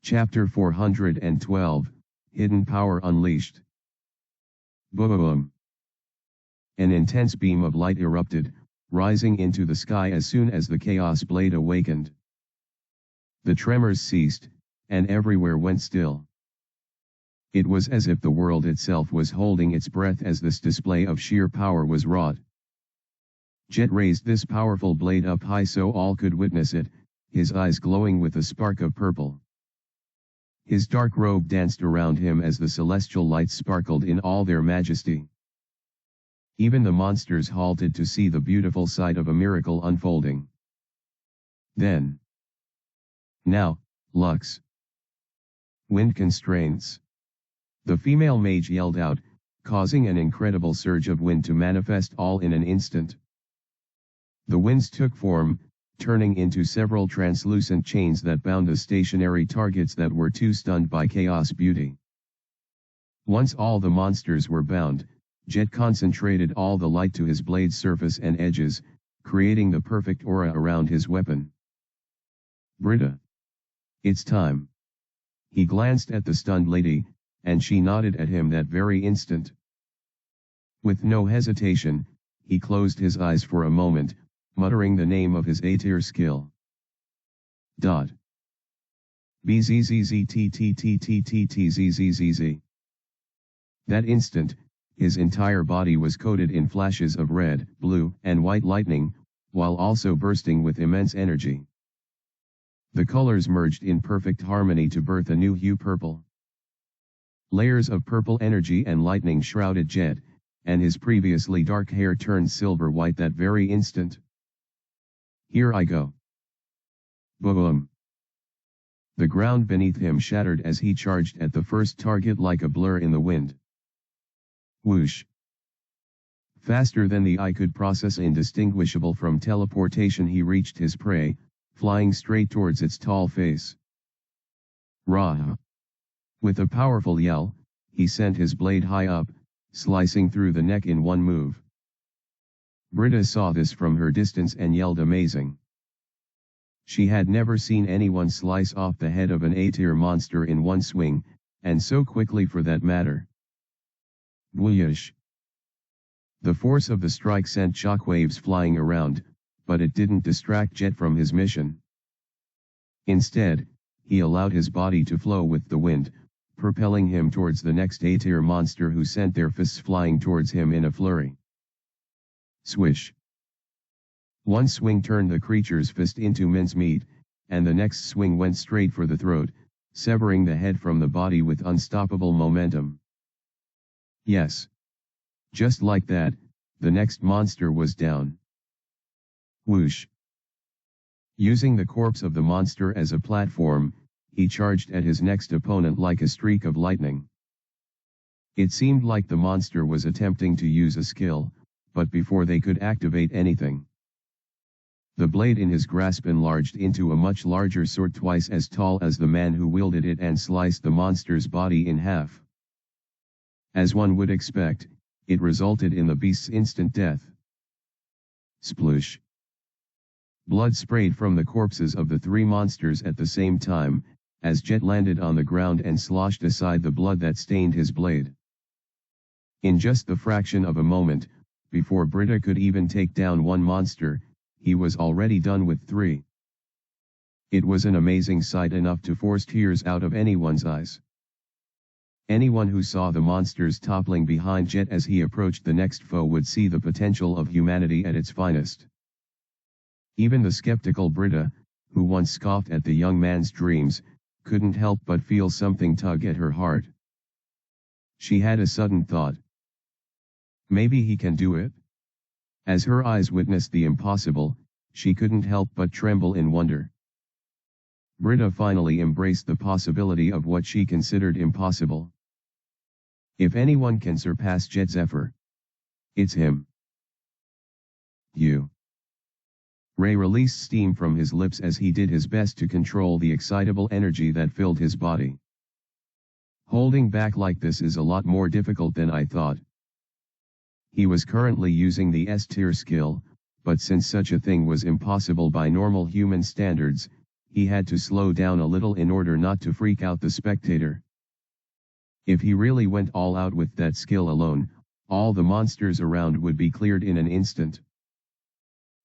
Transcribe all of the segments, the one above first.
Chapter 412, Hidden Power Unleashed. Boom! An intense beam of light erupted, rising into the sky as soon as the Chaos Blade awakened. The tremors ceased, and everywhere went still. It was as if the world itself was holding its breath as this display of sheer power was wrought. Jet raised this powerful blade up high so all could witness it, his eyes glowing with a spark of purple. His dark robe danced around him as the celestial lights sparkled in all their majesty. Even the monsters halted to see the beautiful sight of a miracle unfolding. Then. Now, Lux. Wind constraints. The female mage yelled out, causing an incredible surge of wind to manifest all in an instant. The winds took form, turning into several translucent chains that bound the stationary targets that were too stunned by chaos beauty. Once all the monsters were bound, Jet concentrated all the light to his blade's surface and edges, creating the perfect aura around his weapon. Britta. It's time. He glanced at the stunned lady, and she nodded at him that very instant. With no hesitation, he closed his eyes for a moment, muttering the name of his A-tier skill. BZZZTTTTTTZZZZ. That instant, his entire body was coated in flashes of red, blue, and white lightning, while also bursting with immense energy. The colors merged in perfect harmony to birth a new hue purple. Layers of purple energy and lightning shrouded Jet, and his previously dark hair turned silver white that very instant. Here I go. Boom! The ground beneath him shattered as he charged at the first target like a blur in the wind. Whoosh! Faster than the eye could process, indistinguishable from teleportation, he reached his prey, flying straight towards its tall face. Rah! With a powerful yell, he sent his blade high up, slicing through the neck in one move. Britta saw this from her distance and yelled amazing. She had never seen anyone slice off the head of an A-tier monster in one swing, and so quickly for that matter. Whoosh! The force of the strike sent shockwaves flying around, but it didn't distract Jet from his mission. Instead, he allowed his body to flow with the wind, propelling him towards the next A-tier monster who sent their fists flying towards him in a flurry. Swish! One swing turned the creature's fist into mincemeat, and the next swing went straight for the throat, severing the head from the body with unstoppable momentum. Yes. Just like that, the next monster was down. Whoosh! Using the corpse of the monster as a platform, he charged at his next opponent like a streak of lightning. It seemed like the monster was attempting to use a skill, but before they could activate anything, the blade in his grasp enlarged into a much larger sword twice as tall as the man who wielded it and sliced the monster's body in half. As one would expect, it resulted in the beast's instant death. Sploosh! Blood sprayed from the corpses of the three monsters at the same time, as Jet landed on the ground and sloshed aside the blood that stained his blade. In just the fraction of a moment, before Britta could even take down one monster, he was already done with three. It was an amazing sight, enough to force tears out of anyone's eyes. Anyone who saw the monsters toppling behind Jet as he approached the next foe would see the potential of humanity at its finest. Even the skeptical Britta, who once scoffed at the young man's dreams, couldn't help but feel something tug at her heart. She had a sudden thought. Maybe he can do it? As her eyes witnessed the impossible, she couldn't help but tremble in wonder. Britta finally embraced the possibility of what she considered impossible. If anyone can surpass Jet Zephyr, it's him. Ray released steam from his lips as he did his best to control the excitable energy that filled his body. Holding back like this is a lot more difficult than I thought. He was currently using the S-tier skill, but since such a thing was impossible by normal human standards, he had to slow down a little in order not to freak out the spectator. If he really went all out with that skill alone, all the monsters around would be cleared in an instant.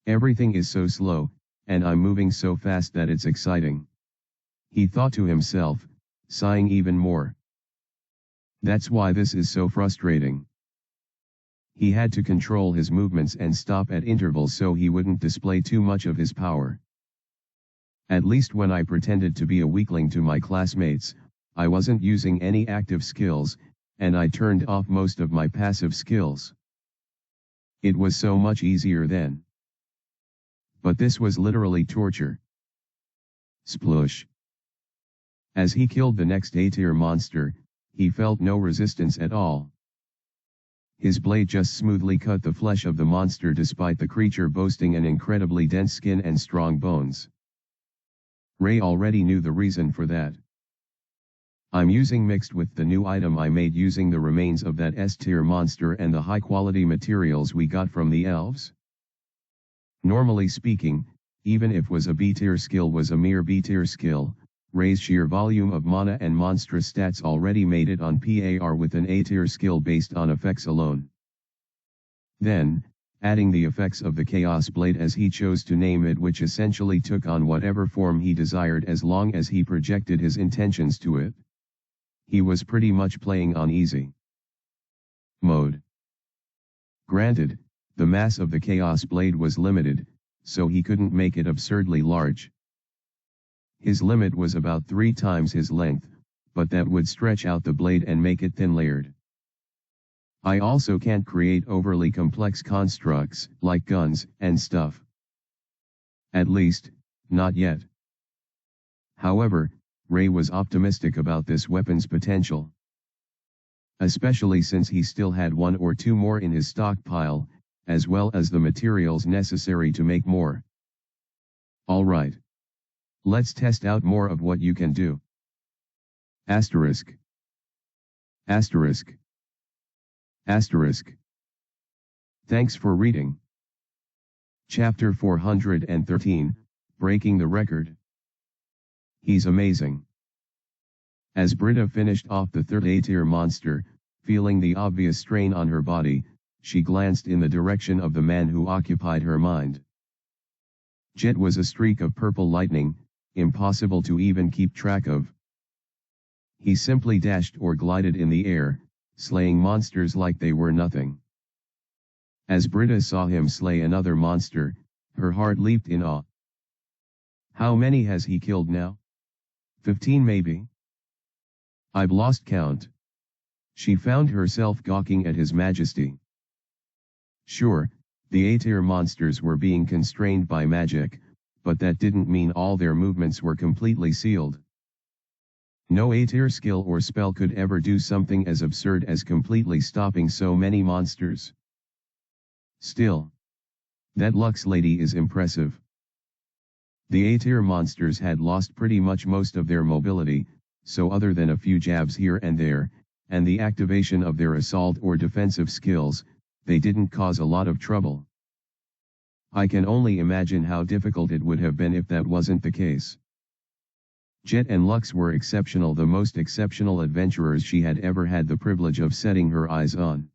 Everything is so slow, and I'm moving so fast that it's exciting, he thought to himself, sighing even more. That's why this is so frustrating. He had to control his movements and stop at intervals so he wouldn't display too much of his power. At least when I pretended to be a weakling to my classmates, I wasn't using any active skills, and I turned off most of my passive skills. It was so much easier then. But this was literally torture. Sploosh. As he killed the next A-tier monster, he felt no resistance at all. His blade just smoothly cut the flesh of the monster despite the creature boasting an incredibly dense skin and strong bones. Ray already knew the reason for that. I'm using mixed with the new item I made using the remains of that S-tier monster and the high-quality materials we got from the elves. Normally speaking, even if was a B-tier skill was a mere B-tier skill, Ray's sheer volume of mana and monstrous stats already made it on par with an A-tier skill based on effects alone. Then, adding the effects of the Chaos Blade as he chose to name it, which essentially took on whatever form he desired as long as he projected his intentions to it. He was pretty much playing on easy mode. Granted, the mass of the Chaos Blade was limited, so he couldn't make it absurdly large. His limit was about 3 times his length, but that would stretch out the blade and make it thin-layered. I also can't create overly complex constructs, like guns and stuff. At least, not yet. However, Ray was optimistic about this weapon's potential. Especially since he still had 1 or 2 more in his stockpile, as well as the materials necessary to make more. Alright. Let's test out more of what you can do. Asterisk. Asterisk. Asterisk. Thanks for reading. Chapter 413, Breaking the Record. He's amazing. As Britta finished off the third A-tier monster, feeling the obvious strain on her body, she glanced in the direction of the man who occupied her mind. Jet was a streak of purple lightning, impossible to even keep track of. He simply dashed or glided in the air, slaying monsters like they were nothing. As Britta saw him slay another monster, her heart leaped in awe. How many has he killed now? 15 maybe? I've lost count. She found herself gawking at his majesty. Sure, the A-tier monsters were being constrained by magic, but that didn't mean all their movements were completely sealed. No A-tier skill or spell could ever do something as absurd as completely stopping so many monsters. Still, that Lux lady is impressive. The A-tier monsters had lost pretty much most of their mobility, so other than a few jabs here and there, and the activation of their assault or defensive skills, they didn't cause a lot of trouble. I can only imagine how difficult it would have been if that wasn't the case. Jet and Lux were exceptional, the most exceptional adventurers she had ever had the privilege of setting her eyes on.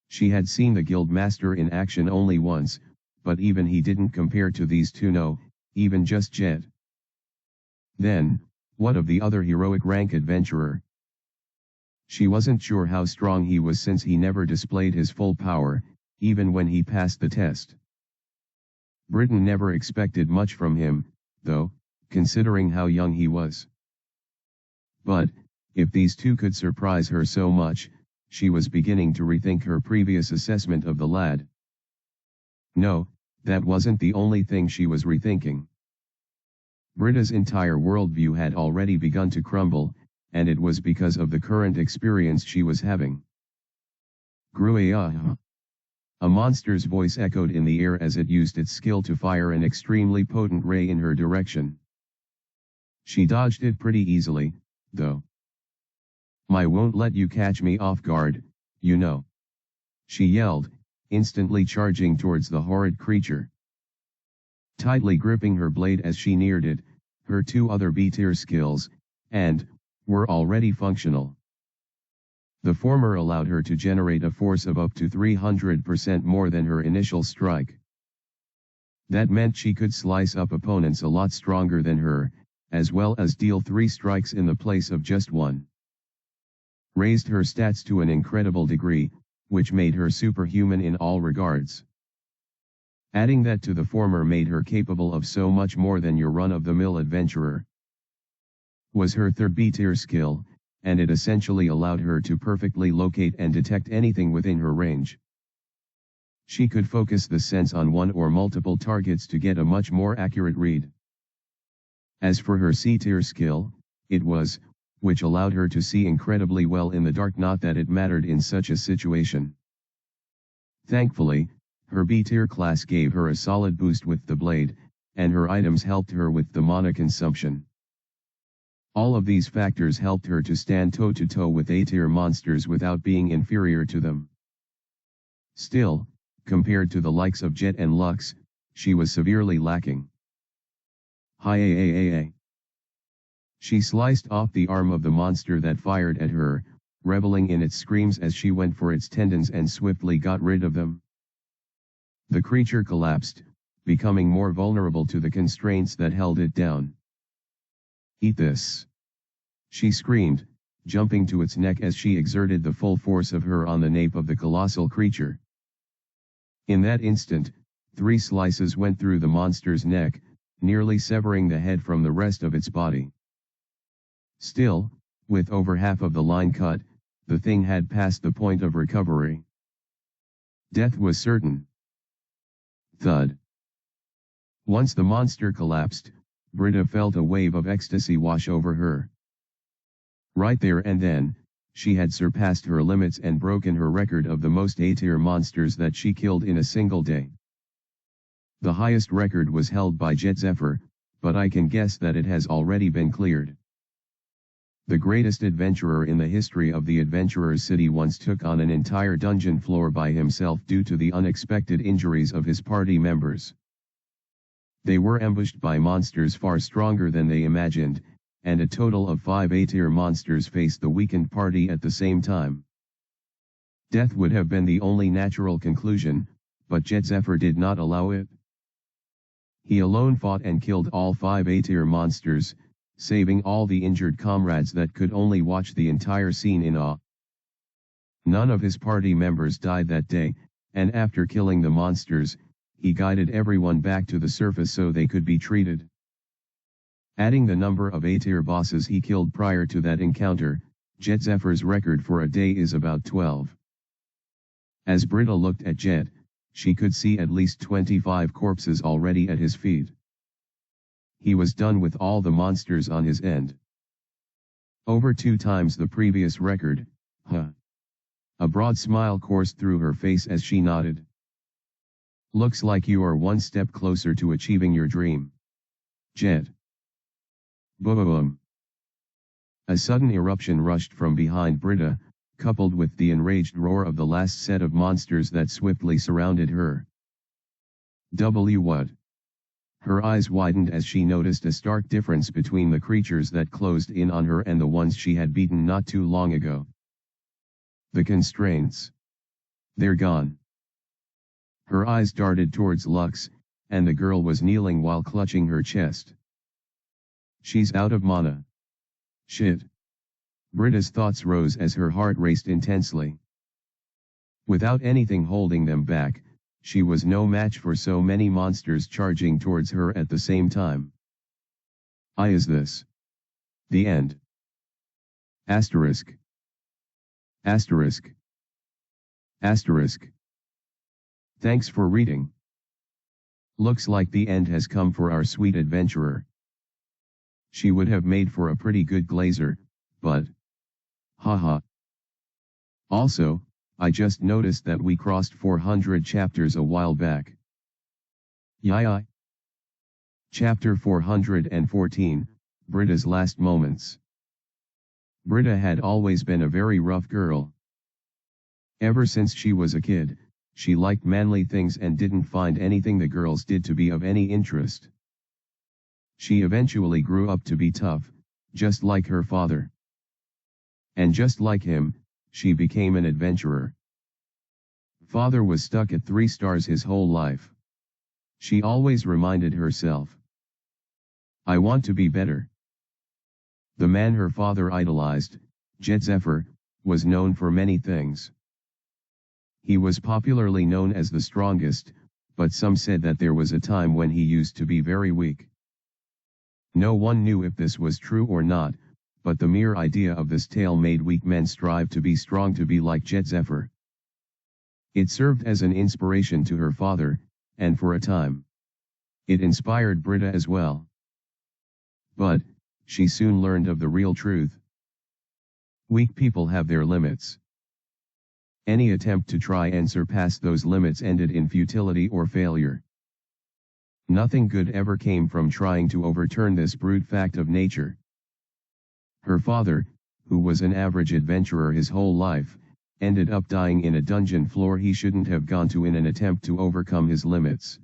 She had seen the guild master in action only once, but even he didn't compare to these two, no, even just Jet. Then, what of the other heroic rank adventurer? She wasn't sure how strong he was since he never displayed his full power, even when he passed the test. Britain never expected much from him, though, considering how young he was. But, if these two could surprise her so much, she was beginning to rethink her previous assessment of the lad. No, that wasn't the only thing she was rethinking. Britta's entire worldview had already begun to crumble, and it was because of the current experience she was having. Grueah. A monster's voice echoed in the air as it used its skill to fire an extremely potent ray in her direction. She dodged it pretty easily, though. "I won't let you catch me off guard, you know," she yelled, instantly charging towards the horrid creature. tightly gripping her blade as she neared it. Her two other B-tier skills, and, were already functional. The former allowed her to generate a force of up to 300% more than her initial strike. That meant she could slice up opponents a lot stronger than her, as well as deal 3 strikes in the place of just 1. Raised her stats to an incredible degree, which made her superhuman in all regards. Adding that to the former made her capable of so much more than your run-of-the-mill adventurer. Was her third B-tier skill, and it essentially allowed her to perfectly locate and detect anything within her range. She could focus the sense on one or multiple targets to get a much more accurate read. As for her C-tier skill, it was, which allowed her to see incredibly well in the dark, not that it mattered in such a situation. Thankfully, her B-tier class gave her a solid boost with the blade, and her items helped her with the mana consumption. All of these factors helped her to stand toe-to-toe with A-tier monsters without being inferior to them. Still, compared to the likes of Jet and Lux, she was severely lacking. Hi-a-a-a-a. She sliced off the arm of the monster that fired at her, reveling in its screams as she went for its tendons and swiftly got rid of them. The creature collapsed, becoming more vulnerable to the constraints that held it down. "Eat this!" she screamed, jumping to its neck as she exerted the full force of her on the nape of the colossal creature. In that instant, 3 slices went through the monster's neck, nearly severing the head from the rest of its body. Still, with over half of the line cut, the thing had passed the point of recovery. Death was certain. Thud. Once the monster collapsed, Britta felt a wave of ecstasy wash over her. Right there and then, she had surpassed her limits and broken her record of the most A-tier monsters that she killed in a single day. The highest record was held by Jet Zephyr, but I can guess that it has already been cleared. The greatest adventurer in the history of the Adventurer's City once took on an entire dungeon floor by himself due to the unexpected injuries of his party members. They were ambushed by monsters far stronger than they imagined, and a total of 5 A-tier monsters faced the weakened party at the same time. Death would have been the only natural conclusion, but Jet Zephyr did not allow it. He alone fought and killed all 5 A-tier monsters, saving all the injured comrades that could only watch the entire scene in awe. None of his party members died that day, and after killing the monsters, he guided everyone back to the surface so they could be treated. Adding the number of A-tier bosses he killed prior to that encounter, Jet Zephyr's record for a day is about 12. As Britta looked at Jet, she could see at least 25 corpses already at his feet. He was done with all the monsters on his end. Over 2 times the previous record, huh? A broad smile coursed through her face as she nodded. Looks like you are one step closer to achieving your dream, Jet. Boom! A sudden eruption rushed from behind Britta, coupled with the enraged roar of the last set of monsters that swiftly surrounded her. What? Her eyes widened as she noticed a stark difference between the creatures that closed in on her and the ones she had beaten not too long ago. The constraints. They're gone. Her eyes darted towards Lux, and the girl was kneeling while clutching her chest. She's out of mana. Shit. Britta's thoughts rose as her heart raced intensely. Without anything holding them back, she was no match for so many monsters charging towards her at the same time. Is this the end? Asterisk. Asterisk. Asterisk. Thanks for reading. Looks like the end has come for our sweet adventurer. She would have made for a pretty good glazer, but... haha. Also, I just noticed that we crossed 400 chapters a while back. Yai. Chapter 414, Britta's Last Moments. Britta had always been a very rough girl. Ever since she was a kid, she liked manly things and didn't find anything the girls did to be of any interest. She eventually grew up to be tough, just like her father. And just like him, she became an adventurer. Father was stuck at 3 stars his whole life. She always reminded herself, I want to be better. The man her father idolized, Jet Zephyr, was known for many things. He was popularly known as the strongest, but some said that there was a time when he used to be very weak. No one knew if this was true or not, but the mere idea of this tale made weak men strive to be strong to be like Jet Zephyr. It served as an inspiration to her father, and for a time, it inspired Britta as well. But, she soon learned of the real truth. Weak people have their limits. Any attempt to try and surpass those limits ended in futility or failure. Nothing good ever came from trying to overturn this brute fact of nature. Her father, who was an average adventurer his whole life, ended up dying in a dungeon floor he shouldn't have gone to in an attempt to overcome his limits.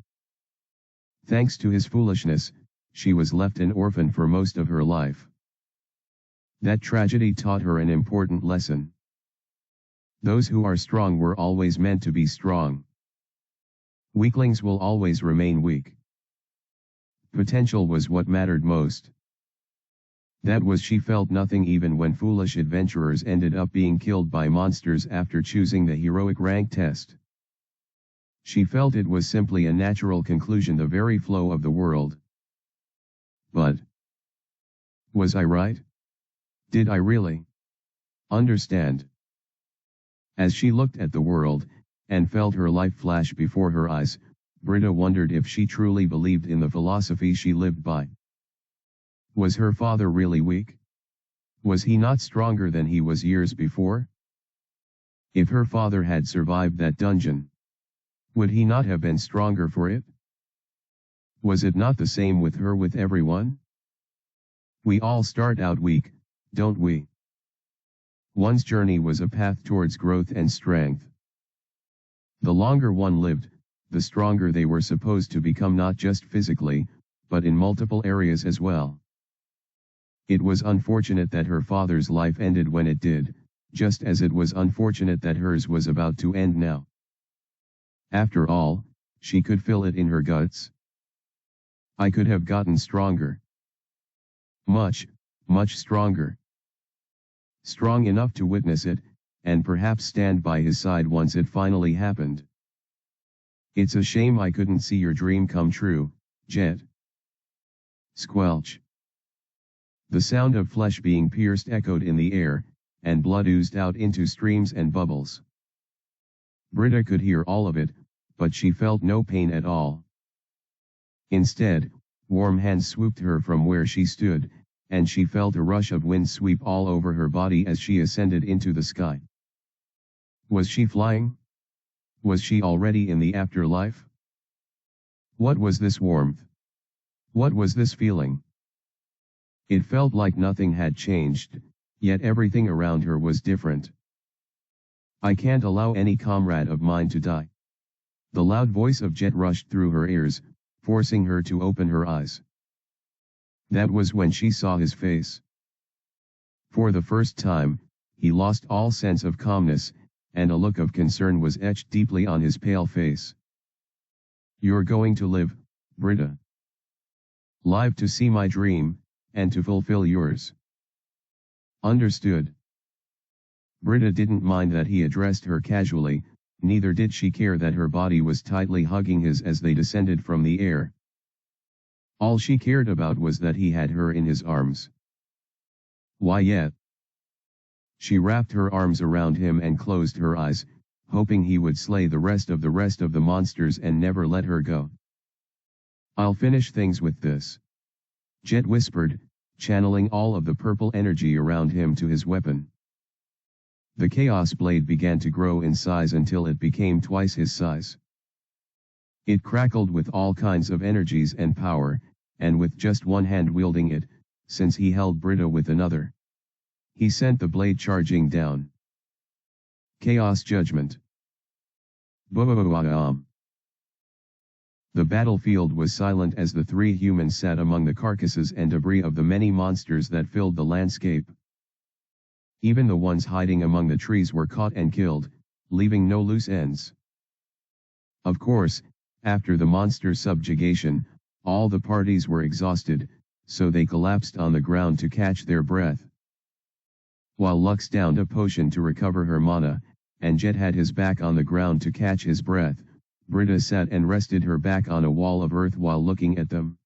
Thanks to his foolishness, she was left an orphan for most of her life. That tragedy taught her an important lesson. Those who are strong were always meant to be strong. Weaklings will always remain weak. Potential was what mattered most. That was she felt nothing even when foolish adventurers ended up being killed by monsters after choosing the heroic rank test. She felt it was simply a natural conclusion, the very flow of the world. But was I right? Did I really understand? As she looked at the world, and felt her life flash before her eyes, Britta wondered if she truly believed in the philosophy she lived by. Was her father really weak? Was he not stronger than he was years before? If her father had survived that dungeon, would he not have been stronger for it? Was it not the same with her, with everyone? We all start out weak, don't we? One's journey was a path towards growth and strength. The longer one lived, the stronger they were supposed to become, not just physically, but in multiple areas as well. It was unfortunate that her father's life ended when it did, just as it was unfortunate that hers was about to end now. After all, she could feel it in her guts. I could have gotten stronger. Much, much stronger. Strong enough to witness it, and perhaps stand by his side once it finally happened. It's a shame I couldn't see your dream come true, Jet. Squelch. The sound of flesh being pierced echoed in the air, and blood oozed out into streams and bubbles. Britta could hear all of it, but she felt no pain at all. Instead, warm hands swooped her from where she stood, and she felt a rush of wind sweep all over her body as she ascended into the sky. Was she flying? Was she already in the afterlife? What was this warmth? What was this feeling? It felt like nothing had changed, yet everything around her was different. I can't allow any comrade of mine to die. The loud voice of Jet rushed through her ears, forcing her to open her eyes. That was when she saw his face. For the first time, he lost all sense of calmness, and a look of concern was etched deeply on his pale face. You're going to live, Britta. Live to see my dream, and to fulfill yours. Understood. Britta didn't mind that he addressed her casually, neither did she care that her body was tightly hugging his as they descended from the air. All she cared about was that he had her in his arms. Why yet? She wrapped her arms around him and closed her eyes, hoping he would slay the rest of the monsters and never let her go. I'll finish things with this, Jet whispered, channeling all of the purple energy around him to his weapon. The chaos blade began to grow in size until it became twice his size. It crackled with all kinds of energies and power, and with just one hand wielding it, since he held Britta with another, he sent the blade charging down. Chaos Judgment. Boom. The battlefield was silent as the three humans sat among the carcasses and debris of the many monsters that filled the landscape. Even the ones hiding among the trees were caught and killed, leaving no loose ends. Of course, after the monster subjugation, all the parties were exhausted, so they collapsed on the ground to catch their breath. While Lux downed a potion to recover her mana, and Jet had his back on the ground to catch his breath, Britta sat and rested her back on a wall of earth while looking at them.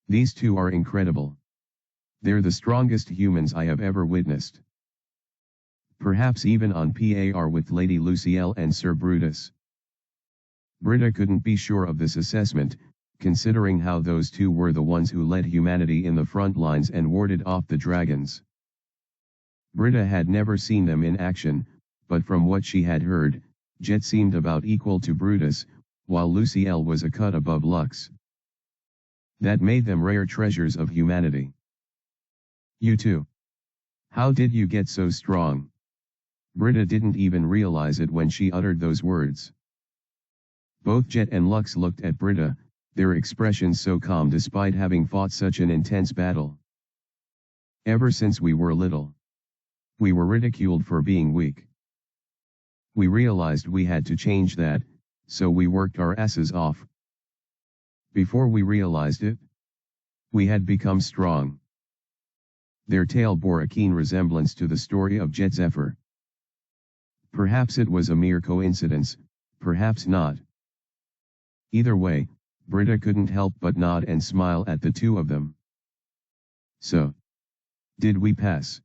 These two are incredible. They're the strongest humans I have ever witnessed. Perhaps even on par with Lady Lucielle and Sir Brutus. Britta couldn't be sure of this assessment, considering how those two were the ones who led humanity in the front lines and warded off the dragons. Britta had never seen them in action, but from what she had heard, Jet seemed about equal to Brutus, while Lucielle was a cut above Lux. That made them rare treasures of humanity. You two. How did you get so strong? Britta didn't even realize it when she uttered those words. Both Jet and Lux looked at Britta, their expressions so calm despite having fought such an intense battle. Ever since we were little, we were ridiculed for being weak. We realized we had to change that, so we worked our asses off. Before we realized it, we had become strong. Their tale bore a keen resemblance to the story of Jet Zephyr. Perhaps it was a mere coincidence, perhaps not. Either way, Britta couldn't help but nod and smile at the two of them. So, did we pass?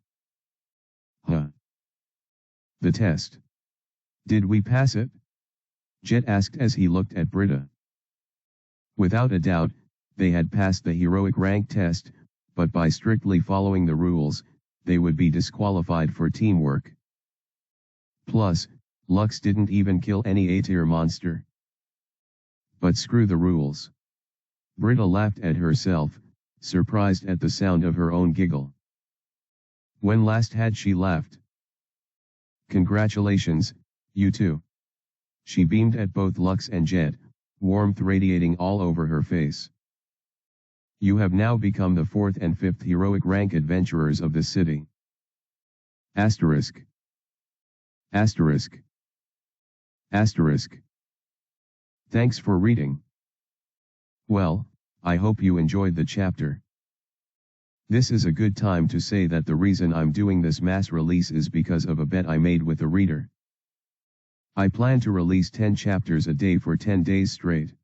Huh? The test. Did we pass it? Jet asked as he looked at Britta. Without a doubt, they had passed the heroic rank test, but by strictly following the rules, they would be disqualified for teamwork. Plus, Lux didn't even kill any A-tier monster. But screw the rules. Britta laughed at herself, surprised at the sound of her own giggle. When last had she laughed? Congratulations, you two. She beamed at both Lux and Jet, warmth radiating all over her face. You have now become the 4th and 5th heroic rank adventurers of this city. Asterisk. Asterisk. Asterisk. Thanks for reading. Well, I hope you enjoyed the chapter. This is a good time to say that the reason I'm doing this mass release is because of a bet I made with a reader. I plan to release 10 chapters a day for 10 days straight.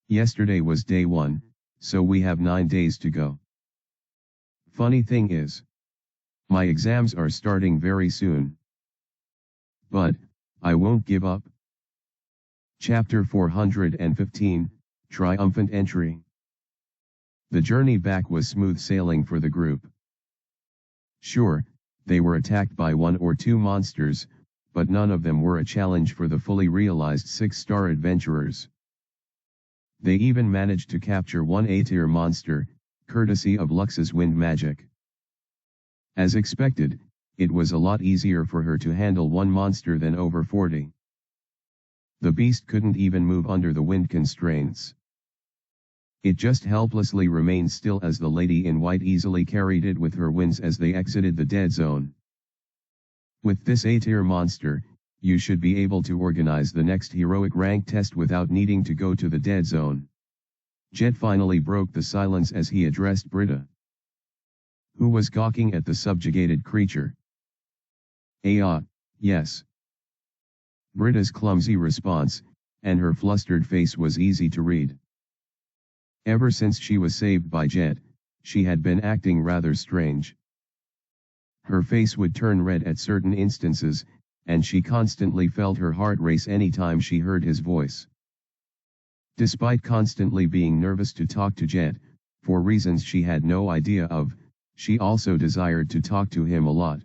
Yesterday was day 1, so we have 9 days to go. Funny thing is, my exams are starting very soon. But, I won't give up. Chapter 415, Triumphant Entry. The journey back was smooth sailing for the group. Sure, they were attacked by 1 or 2 monsters, but none of them were a challenge for the fully realized 6-star adventurers. They even managed to capture 1 A-tier monster, courtesy of Lux's wind magic. As expected, it was a lot easier for her to handle 1 monster than over 40. The beast couldn't even move under the wind constraints. It just helplessly remained still as the lady in white easily carried it with her winds as they exited the dead zone. With this A-tier monster, you should be able to organize the next heroic rank test without needing to go to the dead zone. Jet finally broke the silence as he addressed Britta, who was gawking at the subjugated creature. Yes. Britta's clumsy response, and her flustered face was easy to read. Ever since she was saved by Jet, she had been acting rather strange. Her face would turn red at certain instances, and she constantly felt her heart race anytime she heard his voice. Despite constantly being nervous to talk to Jet, for reasons she had no idea of, she also desired to talk to him a lot.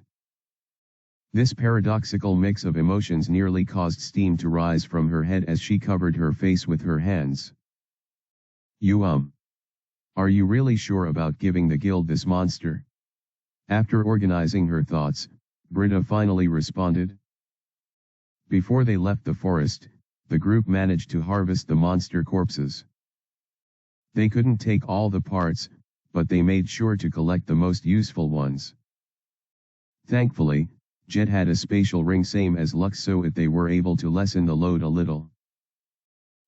This paradoxical mix of emotions nearly caused steam to rise from her head as she covered her face with her hands. Are you really sure about giving the guild this monster? After organizing her thoughts, Britta finally responded. Before they left the forest, the group managed to harvest the monster corpses. They couldn't take all the parts, but they made sure to collect the most useful ones. Thankfully, Jet had a spatial ring same as Lux, so they were able to lessen the load a little.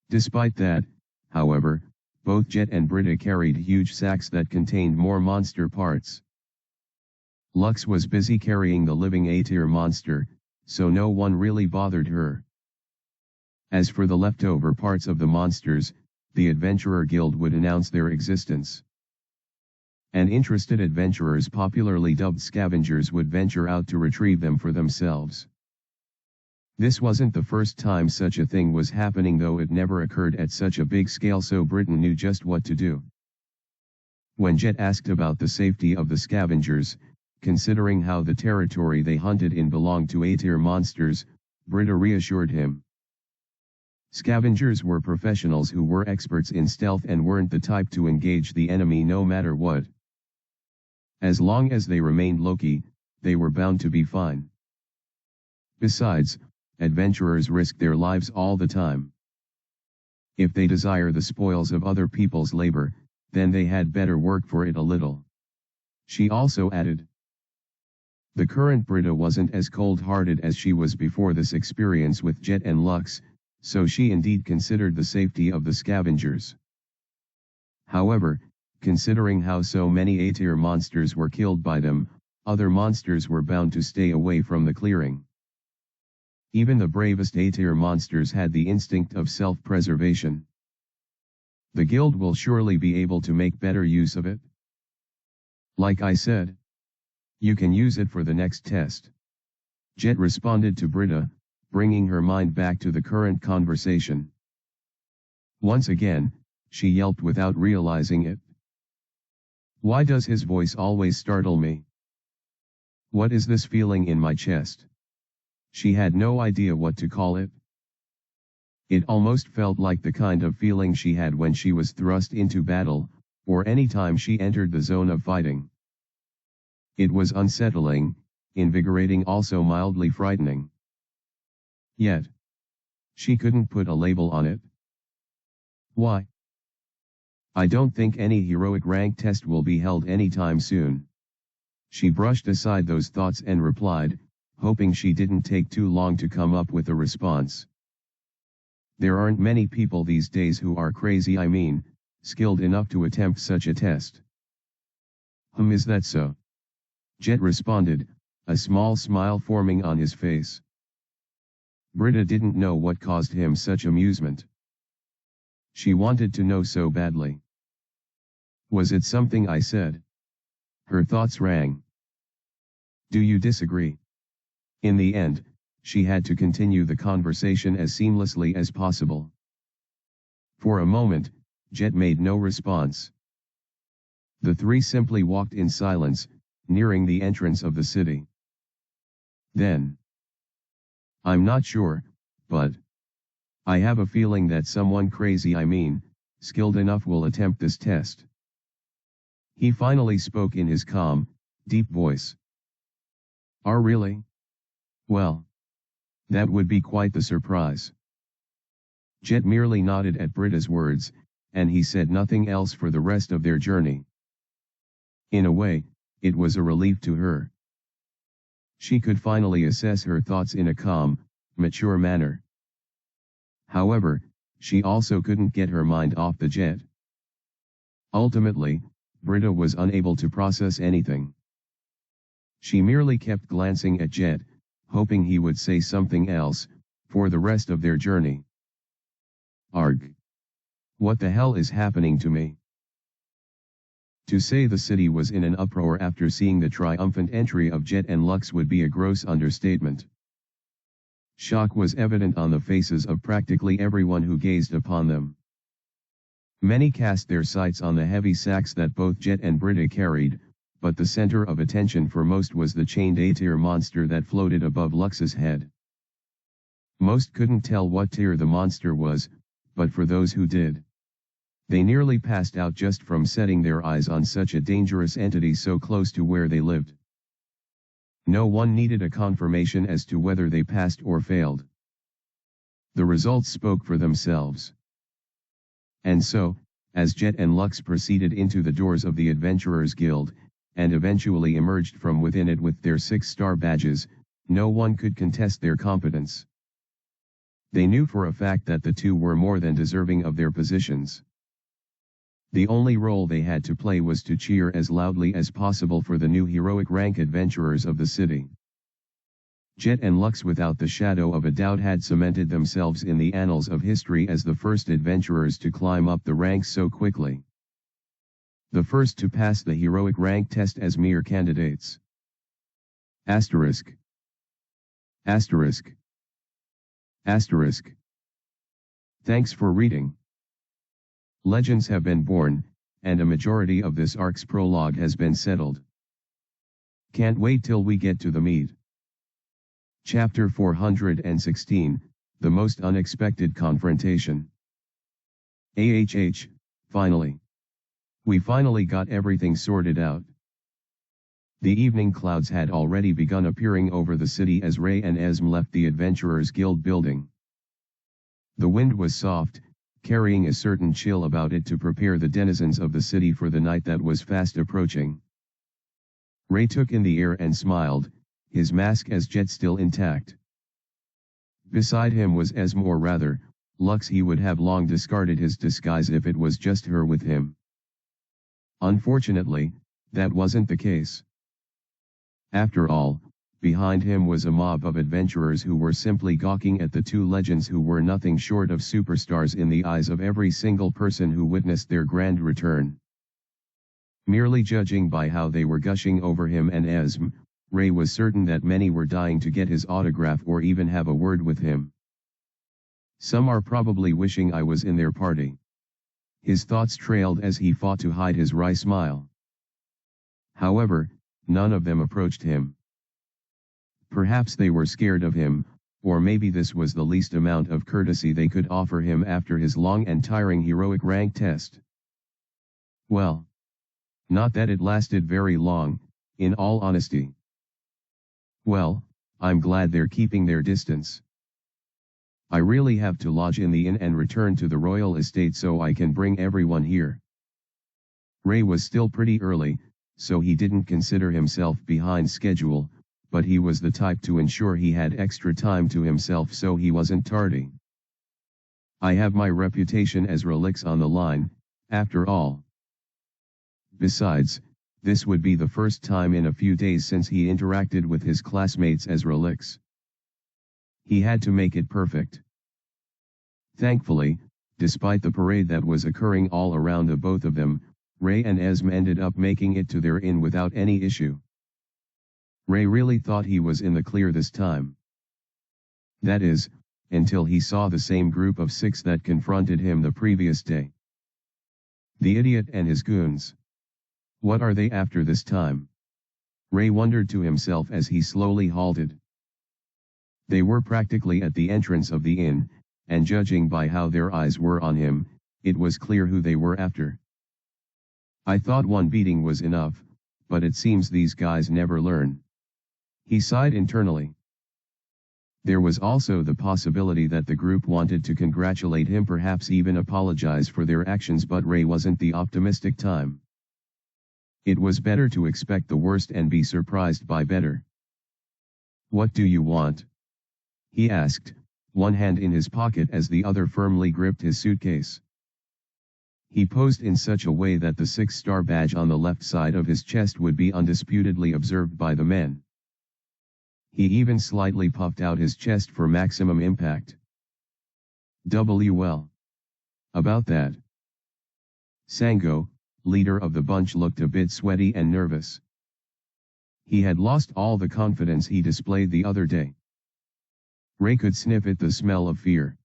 Despite that, however, both Jet and Britta carried huge sacks that contained more monster parts. Lux was busy carrying the living A-tier monster, so no one really bothered her. As for the leftover parts of the monsters, the Adventurer Guild would announce their existence. And interested adventurers, popularly dubbed scavengers, would venture out to retrieve them for themselves. This wasn't the first time such a thing was happening, though it never occurred at such a big scale, so Britain knew just what to do. When Jet asked about the safety of the scavengers, considering how the territory they hunted in belonged to A-tier monsters, Britta reassured him. Scavengers were professionals who were experts in stealth and weren't the type to engage the enemy no matter what. As long as they remained low-key, they were bound to be fine. Besides, adventurers risk their lives all the time. If they desire the spoils of other people's labor, then they had better work for it a little. She also added. The current Britta wasn't as cold-hearted as she was before this experience with Jet and Lux, so she indeed considered the safety of the scavengers. However, considering how so many A-tier monsters were killed by them, other monsters were bound to stay away from the clearing. Even the bravest A-tier monsters had the instinct of self-preservation. The guild will surely be able to make better use of it. Like I said, you can use it for the next test. Jet responded to Britta, bringing her mind back to the current conversation. Once again, she yelped without realizing it. Why does his voice always startle me? What is this feeling in my chest? She had no idea what to call it. It almost felt like the kind of feeling she had when she was thrust into battle, or any time she entered the zone of fighting. It was unsettling, invigorating, also mildly frightening. Yet, she couldn't put a label on it. Why? I don't think any heroic rank test will be held anytime soon. She brushed aside those thoughts and replied, hoping she didn't take too long to come up with a response. There aren't many people these days who are crazy, skilled enough to attempt such a test. Is that so? Jet responded, a small smile forming on his face. Britta didn't know what caused him such amusement. She wanted to know so badly. Was it something I said? Her thoughts rang. Do you disagree? In the end, she had to continue the conversation as seamlessly as possible. For a moment, Jet made no response. The three simply walked in silence, nearing the entrance of the city. Then. I'm not sure, but I have a feeling that someone crazy, skilled enough, will attempt this test. He finally spoke in his calm, deep voice. Oh, really? Well, that would be quite the surprise. Jet merely nodded at Britta's words, and he said nothing else for the rest of their journey. In a way, it was a relief to her. She could finally assess her thoughts in a calm, mature manner. However, she also couldn't get her mind off the Jet. Ultimately, Britta was unable to process anything. She merely kept glancing at Jet, hoping he would say something else, for the rest of their journey. Arg! What the hell is happening to me? To say the city was in an uproar after seeing the triumphant entry of Jet and Lux would be a gross understatement. Shock was evident on the faces of practically everyone who gazed upon them. Many cast their sights on the heavy sacks that both Jet and Britta carried, but the center of attention for most was the chained A-tier monster that floated above Lux's head. Most couldn't tell what tier the monster was, but for those who did, they nearly passed out just from setting their eyes on such a dangerous entity so close to where they lived. No one needed a confirmation as to whether they passed or failed. The results spoke for themselves. And so, as Jet and Lux proceeded into the doors of the Adventurers Guild, and eventually emerged from within it with their 6-star badges, no one could contest their competence. They knew for a fact that the two were more than deserving of their positions. The only role they had to play was to cheer as loudly as possible for the new heroic rank adventurers of the city. Jet and Lux without the shadow of a doubt had cemented themselves in the annals of history as the first adventurers to climb up the ranks so quickly. The first to pass the heroic rank test as mere candidates. Asterisk. Asterisk. Asterisk. Thanks for reading. Legends have been born, and a majority of this arc's prologue has been settled. Can't wait till we get to the meat. Chapter 416, The Most Unexpected Confrontation. Finally. We finally got everything sorted out. The evening clouds had already begun appearing over the city as Ray and Esm left the Adventurers Guild building. The wind was soft, carrying a certain chill about it to prepare the denizens of the city for the night that was fast approaching. Ray took in the air and smiled, his mask as Jet still intact. Beside him was Esm, or rather, Lux. He would have long discarded his disguise if it was just her with him. Unfortunately, that wasn't the case. After all, behind him was a mob of adventurers who were simply gawking at the two legends who were nothing short of superstars in the eyes of every single person who witnessed their grand return. Merely judging by how they were gushing over him and Esm, Ray was certain that many were dying to get his autograph or even have a word with him. Some are probably wishing I was in their party. His thoughts trailed as he fought to hide his wry smile. However, none of them approached him. Perhaps they were scared of him, or maybe this was the least amount of courtesy they could offer him after his long and tiring heroic rank test. Well, not that it lasted very long, in all honesty. Well, I'm glad they're keeping their distance. I really have to lodge in the inn and return to the royal estate so I can bring everyone here. Ray was still pretty early, so he didn't consider himself behind schedule, but he was the type to ensure he had extra time to himself so he wasn't tardy. I have my reputation as Relix on the line, after all. Besides, this would be the first time in a few days since he interacted with his classmates as Relix. He had to make it perfect. Thankfully, despite the parade that was occurring all around the both of them, Ray and Esm ended up making it to their inn without any issue. Ray really thought he was in the clear this time. That is, until he saw the same group of 6 that confronted him the previous day. The idiot and his goons. What are they after this time? Ray wondered to himself as he slowly halted. They were practically at the entrance of the inn, and judging by how their eyes were on him, it was clear who they were after. I thought one beating was enough, but it seems these guys never learn. He sighed internally. There was also the possibility that the group wanted to congratulate him, perhaps even apologize for their actions, but Ray wasn't the optimistic type. It was better to expect the worst and be surprised by better. What do you want? He asked, one hand in his pocket as the other firmly gripped his suitcase. He posed in such a way that the 6-star badge on the left side of his chest would be undisputedly observed by the men. He even slightly puffed out his chest for maximum impact. Well. About that. Sango, leader of the bunch, looked a bit sweaty and nervous. He had lost all the confidence he displayed the other day. Ray could sniff at the smell of fear.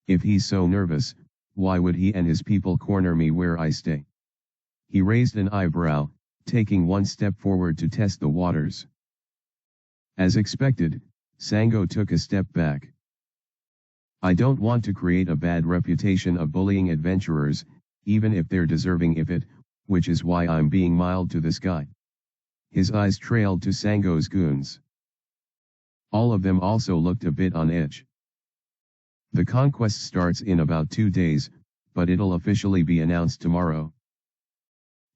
If he's so nervous, why would he and his people corner me where I stay? He raised an eyebrow, taking one step forward to test the waters. As expected, Sango took a step back. I don't want to create a bad reputation of bullying adventurers, even if they're deserving of it, which is why I'm being mild to this guy. His eyes trailed to Sango's goons. All of them also looked a bit on edge. The conquest starts in about 2 days, but it'll officially be announced tomorrow.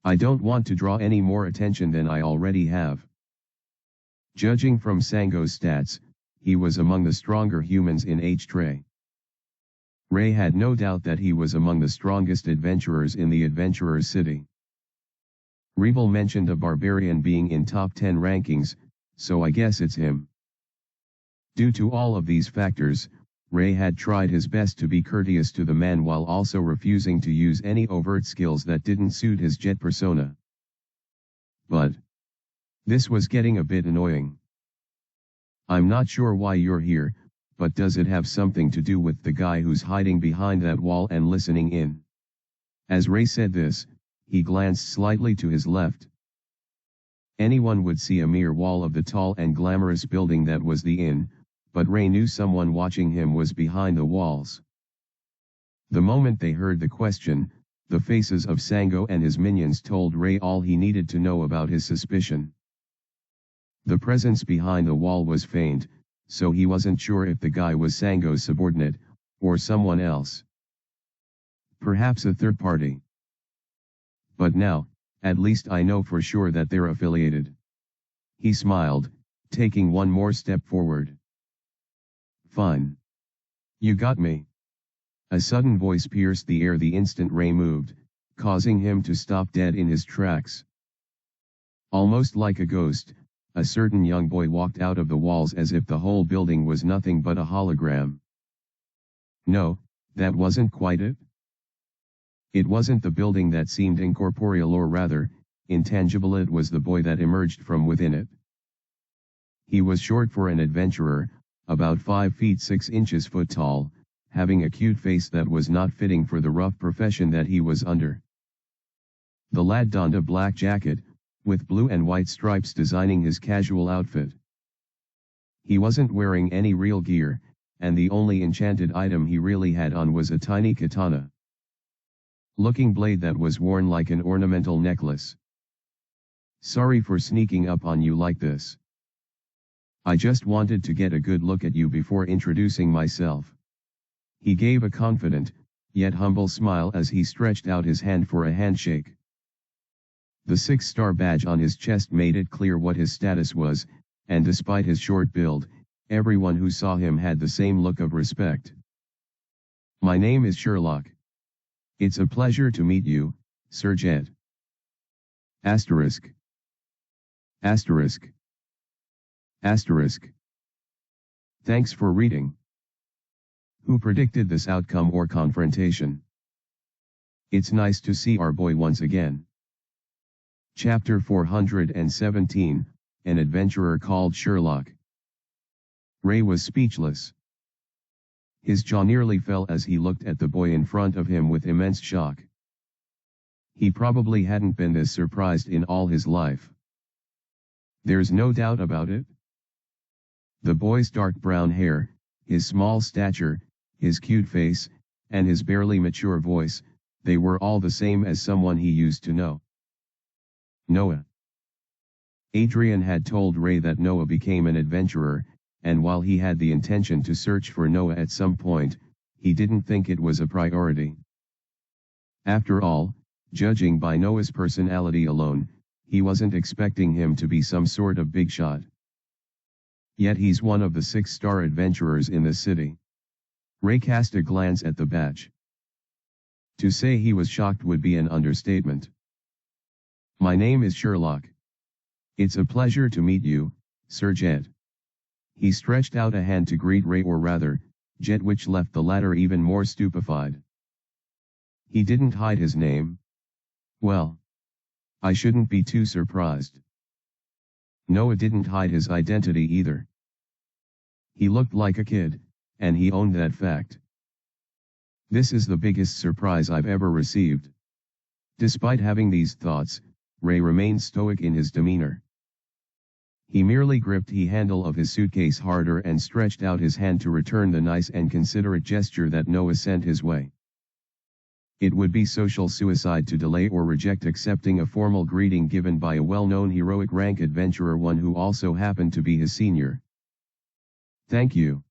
I don't want to draw any more attention than I already have. Judging from Sango's stats, he was among the stronger humans in H-Tray. Ray had no doubt that he was among the strongest adventurers in the Adventurers City. Rebel mentioned a barbarian being in top 10 rankings, so I guess it's him. Due to all of these factors, Ray had tried his best to be courteous to the man while also refusing to use any overt skills that didn't suit his jet persona. But this was getting a bit annoying. I'm not sure why you're here, but does it have something to do with the guy who's hiding behind that wall and listening in? As Ray said this, he glanced slightly to his left. Anyone would see a mere wall of the tall and glamorous building that was the inn, but Ray knew someone watching him was behind the walls. The moment they heard the question, the faces of Sango and his minions told Ray all he needed to know about his suspicion. The presence behind the wall was faint, so he wasn't sure if the guy was Sango's subordinate, or someone else. Perhaps a third party. But now, at least I know for sure that they're affiliated. He smiled, taking one more step forward. Fine. You got me. A sudden voice pierced the air the instant Ray moved, causing him to stop dead in his tracks. Almost like a ghost, a certain young boy walked out of the walls as if the whole building was nothing but a hologram. No, that wasn't quite it. It wasn't the building that seemed incorporeal or rather, intangible. It was the boy that emerged from within it. He was short for an adventurer, about 5 feet 6 inches foot tall, having a cute face that was not fitting for the rough profession that he was under. The lad donned a black jacket, with blue and white stripes designing his casual outfit. He wasn't wearing any real gear, and the only enchanted item he really had on was a tiny katana looking blade that was worn like an ornamental necklace. Sorry for sneaking up on you like this. I just wanted to get a good look at you before introducing myself. He gave a confident, yet humble smile as he stretched out his hand for a handshake. The 6-star badge on his chest made it clear what his status was, and despite his short build, everyone who saw him had the same look of respect. My name is Sherlock. It's a pleasure to meet you, Sir Jet. Asterisk. Asterisk. Asterisk. Thanks for reading. Who predicted this outcome or confrontation? It's nice to see our boy once again. Chapter 417, An Adventurer Called Sherlock. Ray was speechless. His jaw nearly fell as he looked at the boy in front of him with immense shock. He probably hadn't been this surprised in all his life. There's no doubt about it. The boy's dark brown hair, his small stature, his cute face, and his barely mature voice, they were all the same as someone he used to know. Noah. Adrian had told Ray that Noah became an adventurer, and while he had the intention to search for Noah at some point, he didn't think it was a priority. After all, judging by Noah's personality alone, he wasn't expecting him to be some sort of big shot. Yet he's one of the 6-star adventurers in the city. Ray cast a glance at the badge. To say he was shocked would be an understatement. My name is Sherlock. It's a pleasure to meet you, Sir Jet. He stretched out a hand to greet Ray, or rather, Jet, which left the latter even more stupefied. He didn't hide his name. Well, I shouldn't be too surprised. Noah didn't hide his identity either. He looked like a kid, and he owned that fact. This is the biggest surprise I've ever received. Despite having these thoughts, Ray remained stoic in his demeanor. He merely gripped the handle of his suitcase harder and stretched out his hand to return the nice and considerate gesture that Noah sent his way. It would be social suicide to delay or reject accepting a formal greeting given by a well-known heroic rank adventurer, one who also happened to be his senior. Thank you.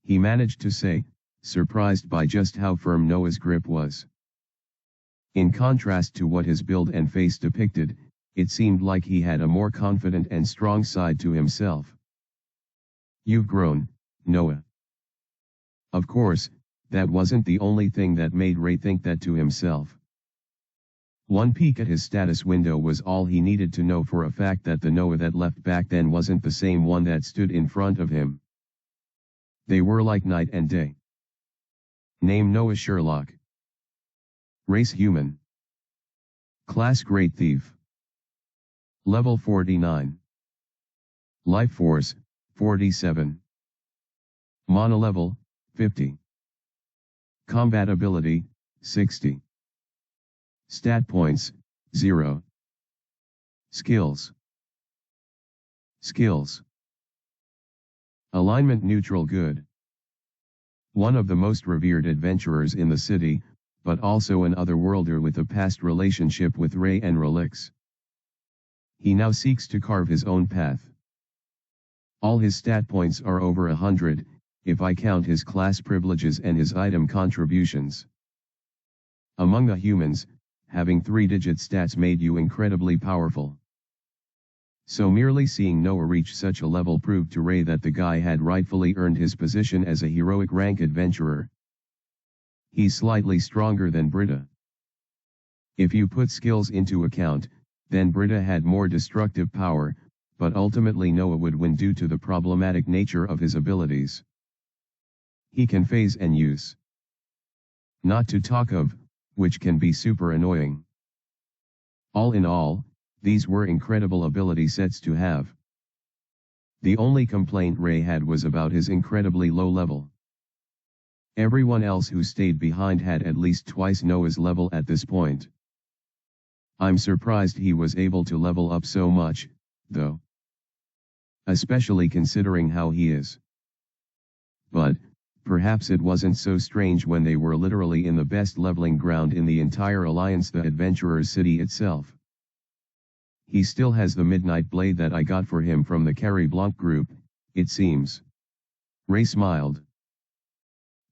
He managed to say, surprised by just how firm Noah's grip was. In contrast to what his build and face depicted, it seemed like he had a more confident and strong side to himself. "You've grown, Noah." Of course, that wasn't the only thing that made Ray think that to himself. One peek at his status window was all he needed to know for a fact that the Noah that left back then wasn't the same one that stood in front of him. They were like night and day. Name: Noah Sherlock. Race: human. Class: Great Thief. Level: 49. Life Force: 47. Mana level: 50. Combat ability: 60. Stat points: 0. Skills. Alignment: neutral good. One of the most revered adventurers in the city, but also an otherworlder with a past relationship with Ray and Relix. He now seeks to carve his own path. All his stat points are over 100, if I count his class privileges and his item contributions. Among the humans, having 3-digit stats made you incredibly powerful. So merely seeing Noah reach such a level proved to Ray that the guy had rightfully earned his position as a heroic rank adventurer. He's slightly stronger than Britta. If you put skills into account, then Britta had more destructive power, but ultimately Noah would win due to the problematic nature of his abilities. He can phase and use. Not to talk of, which can be super annoying. All in all, these were incredible ability sets to have. The only complaint Ray had was about his incredibly low level. Everyone else who stayed behind had at least twice Noah's level at this point. I'm surprised he was able to level up so much, though. Especially considering how he is. But, perhaps it wasn't so strange when they were literally in the best leveling ground in the entire Alliance, the Adventurers City itself. He still has the Midnight Blade that I got for him from the Carrie Blanc group, it seems. Ray smiled.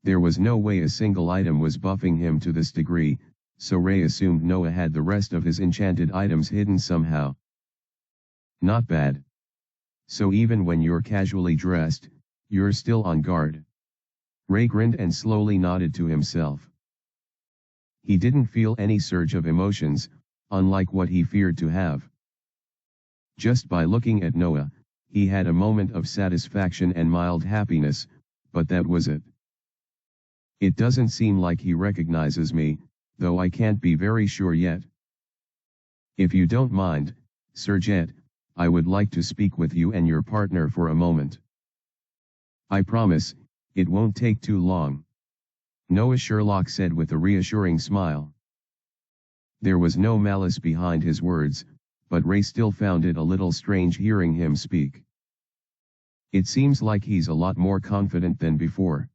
There was no way a single item was buffing him to this degree, so Ray assumed Noah had the rest of his enchanted items hidden somehow. Not bad. So even when you're casually dressed, you're still on guard. Ray grinned and slowly nodded to himself. He didn't feel any surge of emotions, unlike what he feared to have. Just by looking at Noah, he had a moment of satisfaction and mild happiness, but that was it. It doesn't seem like he recognizes me, though I can't be very sure yet. If you don't mind, Sergette, I would like to speak with you and your partner for a moment. I promise, it won't take too long. Noah Sherlock said with a reassuring smile. There was no malice behind his words, but Ray still found it a little strange hearing him speak. It seems like he's a lot more confident than before.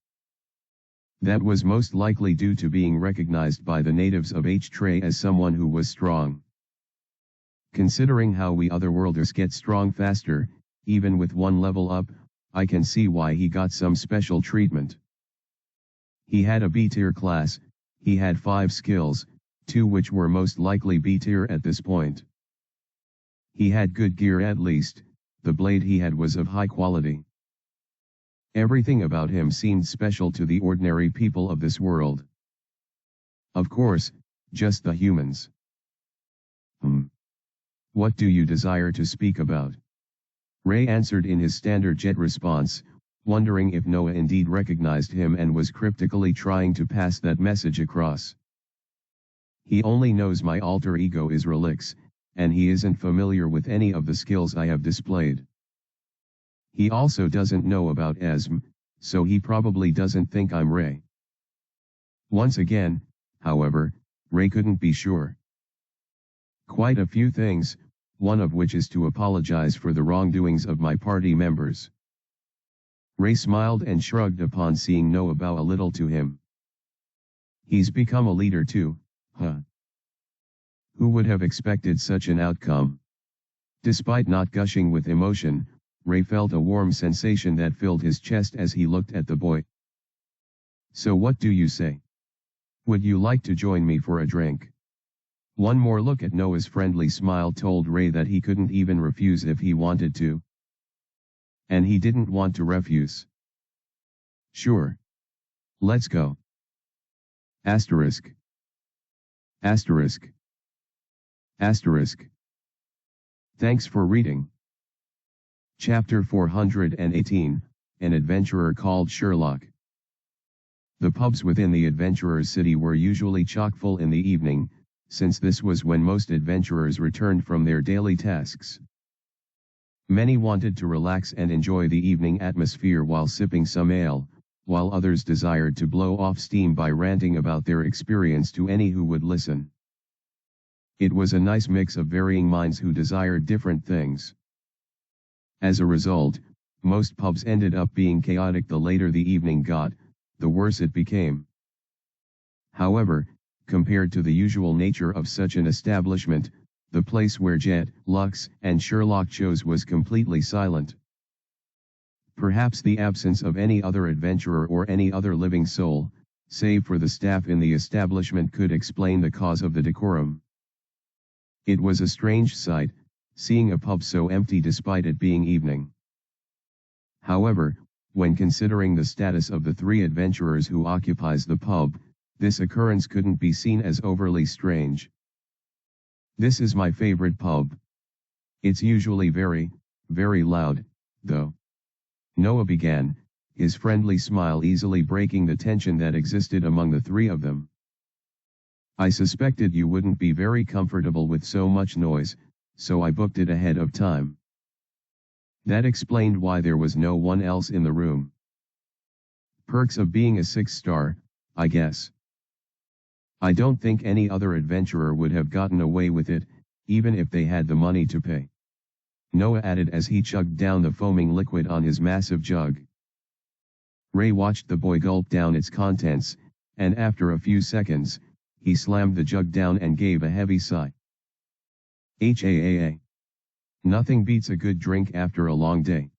That was most likely due to being recognized by the natives of H-Tray as someone who was strong. Considering how we otherworlders get strong faster, even with one level up, I can see why he got some special treatment. He had a B-tier class, he had 5 skills, 2 which were most likely B-tier at this point. He had good gear at least, the blade he had was of high quality. Everything about him seemed special to the ordinary people of this world. Of course, just the humans. What do you desire to speak about? Ray answered in his standard jet response, wondering if Noah indeed recognized him and was cryptically trying to pass that message across. He only knows my alter ego is Relix, and he isn't familiar with any of the skills I have displayed. He also doesn't know about ESM, so he probably doesn't think I'm Ray. Once again, however, Ray couldn't be sure. Quite a few things, one of which is to apologize for the wrongdoings of my party members. Ray smiled and shrugged upon seeing Noah bow a little to him. He's become a leader too, huh? Who would have expected such an outcome? Despite not gushing with emotion, Ray felt a warm sensation that filled his chest as he looked at the boy. So what do you say? Would you like to join me for a drink? One more look at Noah's friendly smile told Ray that he couldn't even refuse if he wanted to. And he didn't want to refuse. Sure. Let's go. Asterisk. Asterisk. Asterisk. Thanks for reading. Chapter 418, An Adventurer Called Sherlock. The pubs within the adventurer's city were usually chock-full in the evening, since this was when most adventurers returned from their daily tasks. Many wanted to relax and enjoy the evening atmosphere while sipping some ale, while others desired to blow off steam by ranting about their experience to any who would listen. It was a nice mix of varying minds who desired different things. As a result, most pubs ended up being chaotic. The later the evening got, the worse it became. However, compared to the usual nature of such an establishment, the place where Jet, Lux, and Sherlock chose was completely silent. Perhaps the absence of any other adventurer or any other living soul, save for the staff in the establishment, could explain the cause of the decorum. It was a strange sight, seeing a pub so empty despite it being evening. However, when considering the status of the three adventurers who occupies the pub, this occurrence couldn't be seen as overly strange. This is my favorite pub. It's usually very, very loud, though. Noah began, his friendly smile easily breaking the tension that existed among the three of them. I suspected you wouldn't be very comfortable with so much noise, so I booked it ahead of time. That explained why there was no one else in the room. Perks of being a 6-star, I guess. I don't think any other adventurer would have gotten away with it, even if they had the money to pay. Noah added as he chugged down the foaming liquid on his massive jug. Ray watched the boy gulp down its contents, and after a few seconds, he slammed the jug down and gave a heavy sigh. HAAA. Nothing beats a good drink after a long day.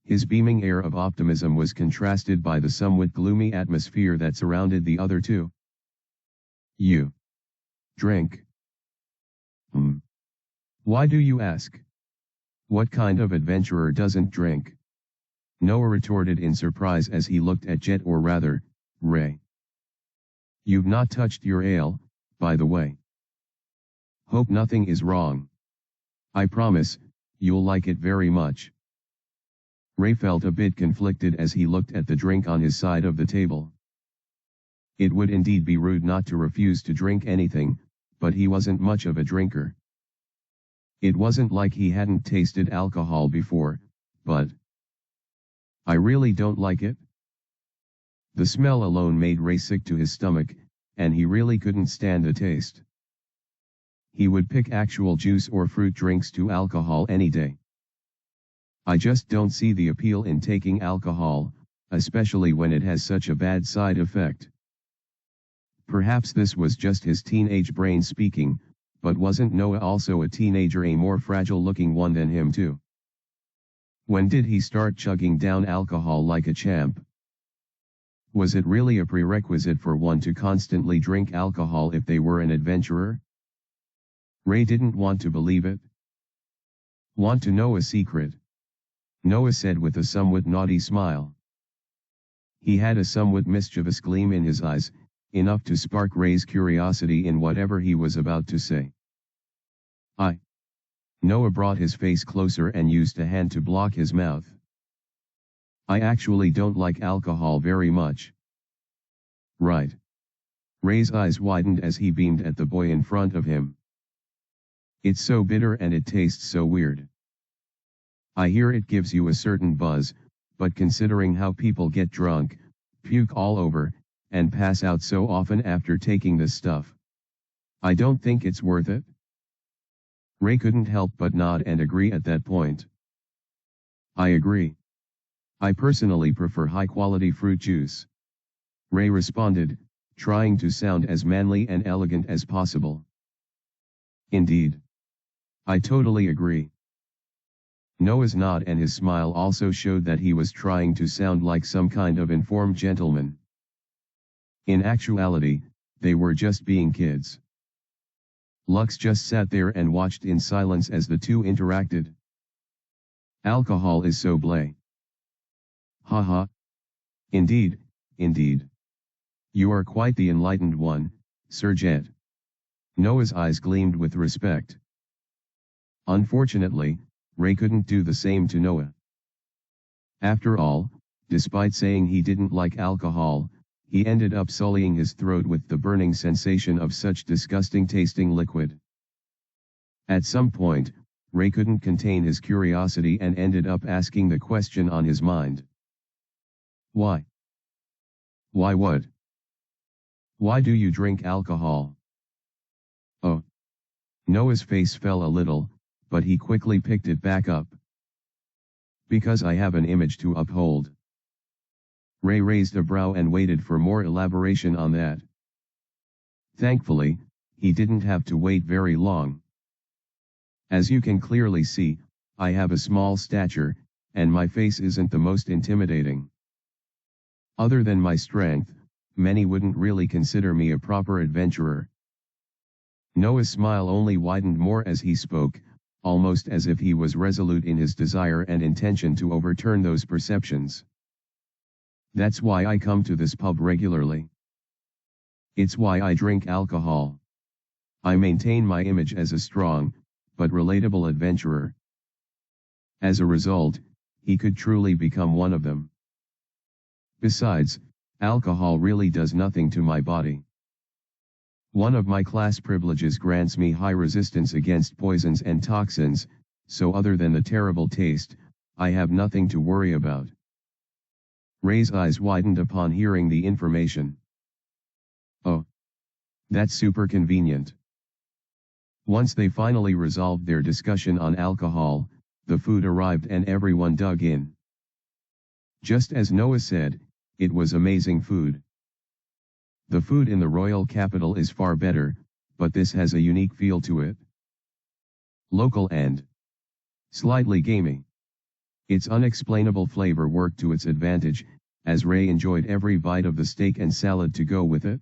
His beaming air of optimism was contrasted by the somewhat gloomy atmosphere that surrounded the other two. You drink? Why do you ask? What kind of adventurer doesn't drink? Noah retorted in surprise as he looked at Jet, or rather, Ray. You've not touched your ale, by the way. Hope nothing is wrong. I promise, you'll like it very much. Ray felt a bit conflicted as he looked at the drink on his side of the table. It would indeed be rude not to refuse to drink anything, but he wasn't much of a drinker. It wasn't like he hadn't tasted alcohol before, but I really don't like it. The smell alone made Ray sick to his stomach, and he really couldn't stand the taste. He would pick actual juice or fruit drinks to alcohol any day. I just don't see the appeal in taking alcohol, especially when it has such a bad side effect. Perhaps this was just his teenage brain speaking, but wasn't Noah also a teenager, a more fragile-looking one than him too? When did he start chugging down alcohol like a champ? Was it really a prerequisite for one to constantly drink alcohol if they were an adventurer? Ray didn't want to believe it. Want to know a secret? Noah said with a somewhat naughty smile. He had a somewhat mischievous gleam in his eyes, enough to spark Ray's curiosity in whatever he was about to say. Noah brought his face closer and used a hand to block his mouth. I actually don't like alcohol very much. Right. Ray's eyes widened as he beamed at the boy in front of him. It's so bitter and it tastes so weird. I hear it gives you a certain buzz, but considering how people get drunk, puke all over, and pass out so often after taking this stuff, I don't think it's worth it. Ray couldn't help but nod and agree at that point. I agree. I personally prefer high-quality fruit juice. Ray responded, trying to sound as manly and elegant as possible. Indeed. I totally agree. Noah's nod and his smile also showed that he was trying to sound like some kind of informed gentleman. In actuality, they were just being kids. Lux just sat there and watched in silence as the two interacted. Alcohol is so blah. Haha. Indeed, indeed. You are quite the enlightened one, Sir Jet. Noah's eyes gleamed with respect. Unfortunately, Ray couldn't do the same to Noah. After all, despite saying he didn't like alcohol, he ended up sullying his throat with the burning sensation of such disgusting tasting liquid. At some point, Ray couldn't contain his curiosity and ended up asking the question on his mind. Why? Why what? Why do you drink alcohol? Oh. Noah's face fell a little, but he quickly picked it back up. Because I have an image to uphold. Ray raised a brow and waited for more elaboration on that. Thankfully, he didn't have to wait very long. As you can clearly see, I have a small stature, and my face isn't the most intimidating. Other than my strength, many wouldn't really consider me a proper adventurer. Noah's smile only widened more as he spoke, almost as if he was resolute in his desire and intention to overturn those perceptions. That's why I come to this pub regularly. It's why I drink alcohol. I maintain my image as a strong, but relatable adventurer. As a result, he could truly become one of them. Besides, alcohol really does nothing to my body. One of my class privileges grants me high resistance against poisons and toxins, so other than the terrible taste, I have nothing to worry about. Ray's eyes widened upon hearing the information. Oh. That's super convenient. Once they finally resolved their discussion on alcohol, the food arrived and everyone dug in. Just as Noah said, it was amazing food. The food in the royal capital is far better, but this has a unique feel to it. Local and slightly gamey. Its unexplainable flavor worked to its advantage, as Ray enjoyed every bite of the steak and salad to go with it.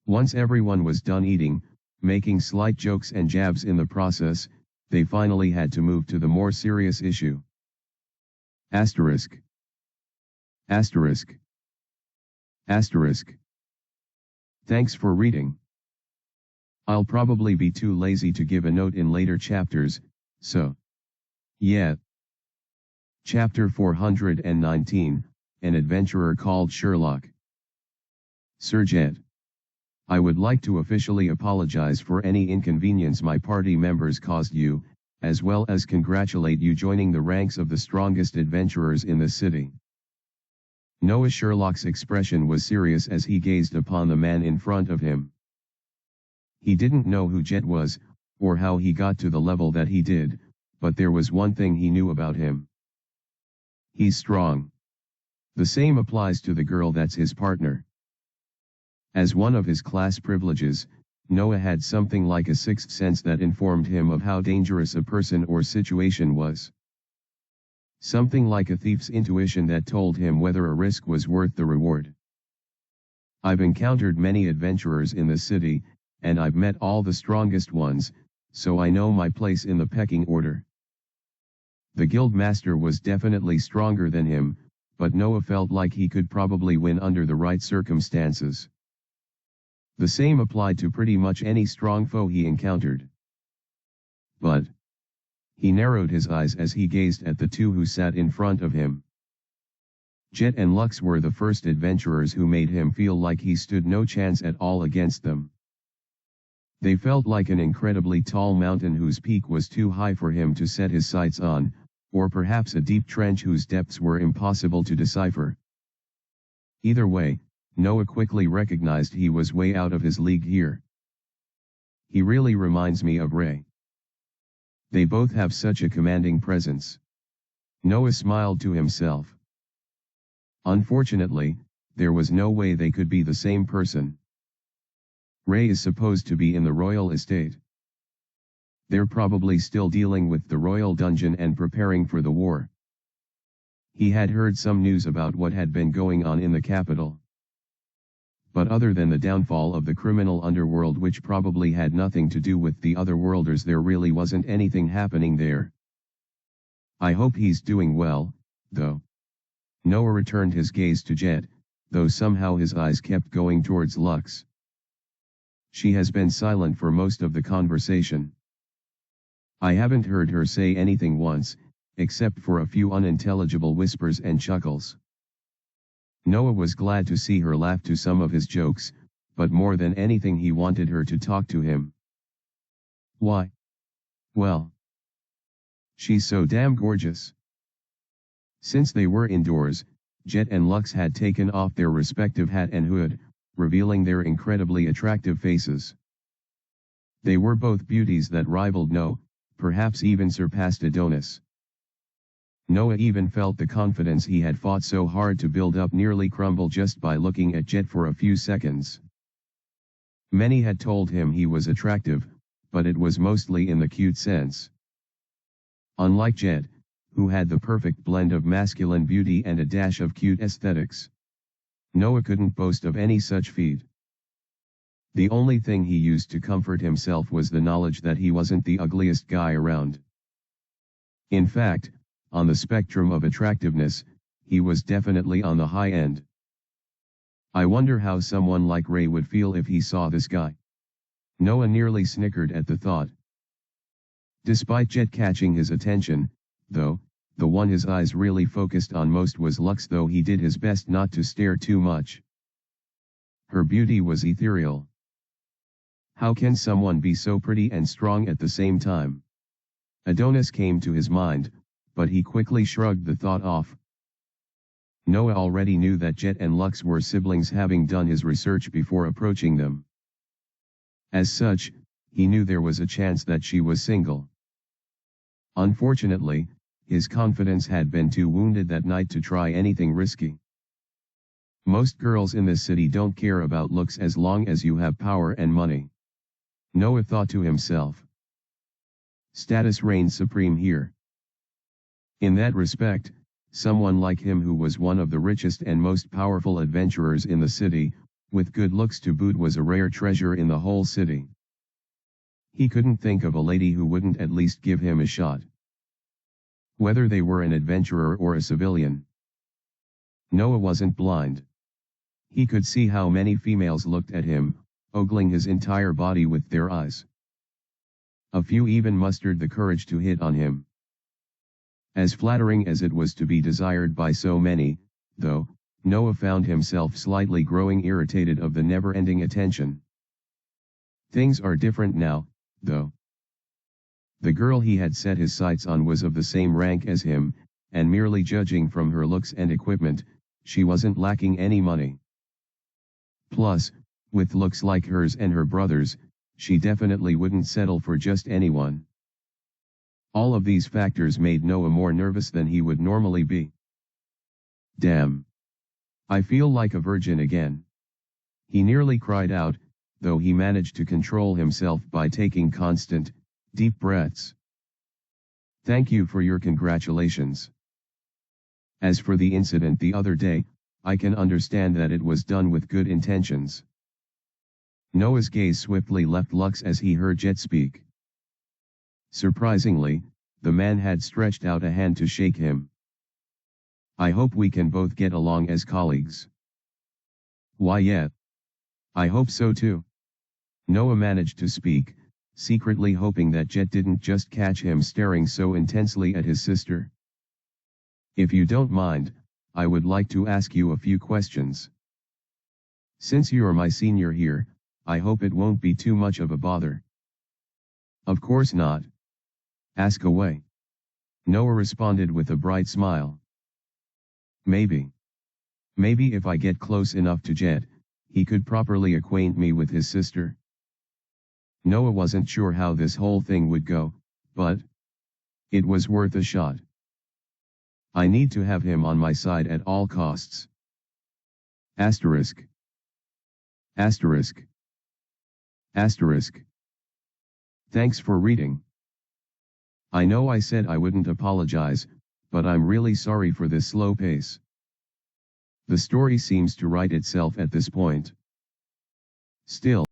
Once everyone was done eating, making slight jokes and jabs in the process, they finally had to move to the more serious issue. Asterisk. Asterisk. Asterisk. Thanks for reading. I'll probably be too lazy to give a note in later chapters, so. Yeah. Chapter 419, An Adventurer Called Sherlock. Sir Jet. I would like to officially apologize for any inconvenience my party members caused you, as well as congratulate you joining the ranks of the strongest adventurers in the city. Noah Sherlock's expression was serious as he gazed upon the man in front of him. He didn't know who Jet was, or how he got to the level that he did, but there was one thing he knew about him. He's strong. The same applies to the girl that's his partner. As one of his class privileges, Noah had something like a sixth sense that informed him of how dangerous a person or situation was. Something like a thief's intuition that told him whether a risk was worth the reward. I've encountered many adventurers in the city, and I've met all the strongest ones, so I know my place in the pecking order. The guild master was definitely stronger than him, but Noah felt like he could probably win under the right circumstances. The same applied to pretty much any strong foe he encountered. But he narrowed his eyes as he gazed at the two who sat in front of him. Jet and Lux were the first adventurers who made him feel like he stood no chance at all against them. They felt like an incredibly tall mountain whose peak was too high for him to set his sights on, or perhaps a deep trench whose depths were impossible to decipher. Either way, Noah quickly recognized he was way out of his league here. He really reminds me of Ray. They both have such a commanding presence. Noah smiled to himself. Unfortunately, there was no way they could be the same person. Ray is supposed to be in the royal estate. They're probably still dealing with the royal dungeon and preparing for the war. He had heard some news about what had been going on in the capital. But other than the downfall of the criminal underworld, which probably had nothing to do with the otherworlders, there really wasn't anything happening there. I hope he's doing well, though. Noah returned his gaze to Jet, though somehow his eyes kept going towards Lux. She has been silent for most of the conversation. I haven't heard her say anything once, except for a few unintelligible whispers and chuckles. Noah was glad to see her laugh to some of his jokes, but more than anything he wanted her to talk to him. Why? Well, she's so damn gorgeous. Since they were indoors, Jet and Lux had taken off their respective hat and hood, revealing their incredibly attractive faces. They were both beauties that rivaled Noah, perhaps even surpassed Adonis. Noah even felt the confidence he had fought so hard to build up nearly crumble just by looking at Jet for a few seconds. Many had told him he was attractive, but it was mostly in the cute sense. Unlike Jet, who had the perfect blend of masculine beauty and a dash of cute aesthetics, Noah couldn't boast of any such feat. The only thing he used to comfort himself was the knowledge that he wasn't the ugliest guy around. In fact, on the spectrum of attractiveness, he was definitely on the high end. I wonder how someone like Ray would feel if he saw this guy. Noah nearly snickered at the thought. Despite Jet catching his attention, though, the one his eyes really focused on most was Lux, though he did his best not to stare too much. Her beauty was ethereal. How can someone be so pretty and strong at the same time? Adonis came to his mind, but he quickly shrugged the thought off. Noah already knew that Jet and Lux were siblings, having done his research before approaching them. As such, he knew there was a chance that she was single. Unfortunately, his confidence had been too wounded that night to try anything risky. Most girls in this city don't care about looks as long as you have power and money. Noah thought to himself. Status reigns supreme here. In that respect, someone like him, who was one of the richest and most powerful adventurers in the city, with good looks to boot, was a rare treasure in the whole city. He couldn't think of a lady who wouldn't at least give him a shot. Whether they were an adventurer or a civilian. Noah wasn't blind. He could see how many females looked at him, ogling his entire body with their eyes. A few even mustered the courage to hit on him. As flattering as it was to be desired by so many, though, Noah found himself slightly growing irritated of the never-ending attention. Things are different now, though. The girl he had set his sights on was of the same rank as him, and merely judging from her looks and equipment, she wasn't lacking any money. Plus, with looks like hers and her brother's, she definitely wouldn't settle for just anyone. All of these factors made Noah more nervous than he would normally be. Damn. I feel like a virgin again. He nearly cried out, though he managed to control himself by taking constant, deep breaths. Thank you for your congratulations. As for the incident the other day, I can understand that it was done with good intentions. Noah's gaze swiftly left Lux as he heard Jet speak. Surprisingly, the man had stretched out a hand to shake him. I hope we can both get along as colleagues. Why, yeah. I hope so too. Noah managed to speak, secretly hoping that Jet didn't just catch him staring so intensely at his sister. If you don't mind, I would like to ask you a few questions. Since you're my senior here, I hope it won't be too much of a bother. Of course not. Ask away. Noah responded with a bright smile. Maybe if I get close enough to Jet, he could properly acquaint me with his sister. Noah wasn't sure how this whole thing would go, but it was worth a shot. I need to have him on my side at all costs. Asterisk. Asterisk. Asterisk. Thanks for reading. I know I said I wouldn't apologize, but I'm really sorry for this slow pace. The story seems to write itself at this point. Still,